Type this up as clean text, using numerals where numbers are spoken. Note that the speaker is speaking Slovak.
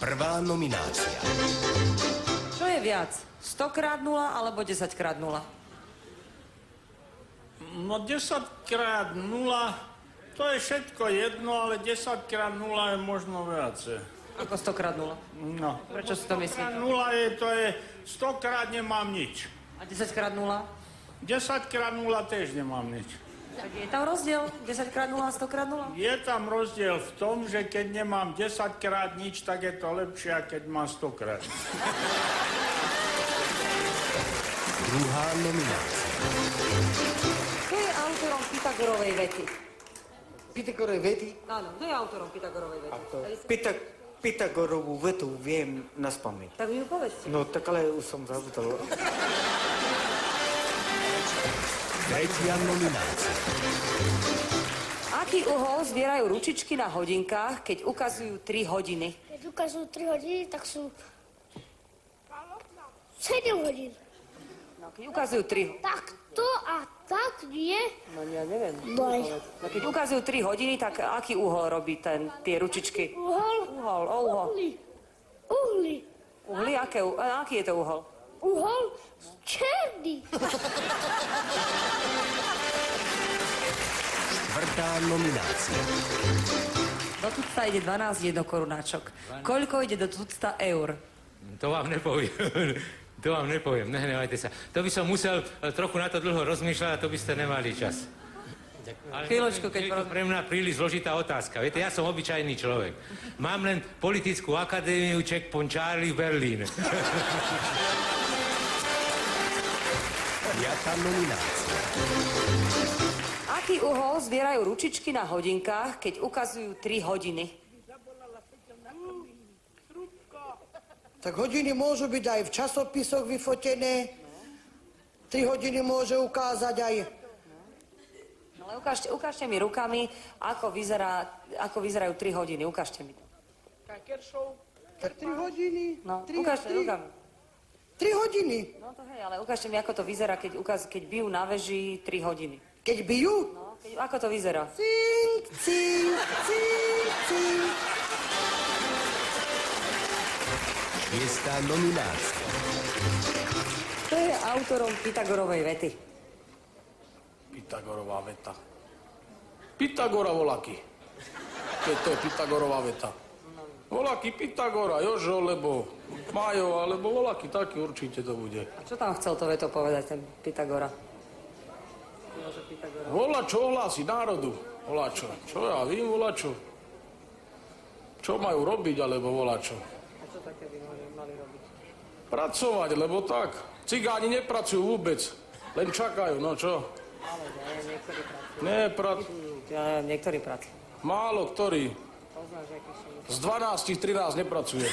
Prvá nominácia. Čo je viac? 100x0 alebo 10x0? No 10x0, to je všetko jedno, ale 10x0 je možno viacej. Ako 100x0? No. Prečo si to myslíte? 0 je, to je 100x nemám nič. A 10x0? 10x0 tiež nemám nič. Tak je tam rozdiel? 10x0 a 100x0? Je tam rozdiel v tom, že keď nemám 10x nič, tak je to lepšie, ako keď mám 100x. Druhá nominácia. Kto je autorom Pythagorovej vety? Pythagorovej vety? Áno, kto je autorom Pythagorovej vety? Pythagorovú vetu viem naspamäť. Tak mi ju povedzte. No tak ale už som zabudol. Tretia nominácia. Aký uhol zbierajú ručičky na hodinkách, keď ukazujú 3 hodiny? Keď ukazujú 3 hodiny, tak sú 7 hodín. No, keď ukazujú 3... Takto a tak nie. No, ja neviem. Boj. No, keď ukazujú 3 hodiny, tak aký uhol robí tie ručičky? Uhol. Uhol. Uhli. Uhly? Aký je to uhol? Uhol černý. Štvrtá nominácia. Do tucta ide 12 jednokorunáčok. Koľko ide do tucta eur? To vám nepoviem. To vám nepoviem, nehnevajte sa. To by som musel trochu na to dlho rozmýšľať a to by ste nemali čas. Ale Chvíľočku, keď... je to pre mňa príliš zložitá otázka. Viete, ja som obyčajný človek. Mám len politickú akadémiu Checkpoint Charlie v Berlíne. Piatá nominácia. Aký uhol zbierajú ručičky na hodinkách, keď ukazujú 3 hodiny? Tak hodiny môžu byť aj v časopisoch vyfotené. 3 hodiny môže ukázať aj... No, ale ukážte mi rukami, ako vyzerajú 3 hodiny. Ukážte mi to. Tak 3 hodiny? No, 3 ukážte rukami. 3 hodiny. No to hej, ale ukážte mi, ako to vyzerá, keď bijú na veži 3 hodiny. Keď bijú? No, ako to vyzerá? Cink, cink, cink, cink. Šiestá nominácia. Kto je autorom Pythagorovej vety? Pythagorová veta. Pythagora volaký. Keď to je Pythagorová veta. Volaký Pythagora, Jožo, lebo Majo, alebo volaký taký určite to bude. A čo tam chcel to veto povedať, ten Pythagora? Volá, čo ohlási národu. Volá, čo? Čo ja vím, volá, čo? Čo majú robiť, alebo volá, čo? A čo také by mali robiť? Pracovať, lebo tak. Cigáni nepracujú vôbec. Len čakajú, no čo? Ale nie, niektorí pracujú. Ja neviem, niektorí pracujú. Málo ktorý. Poznáš, aký sú. Z 12 13 nepracuje.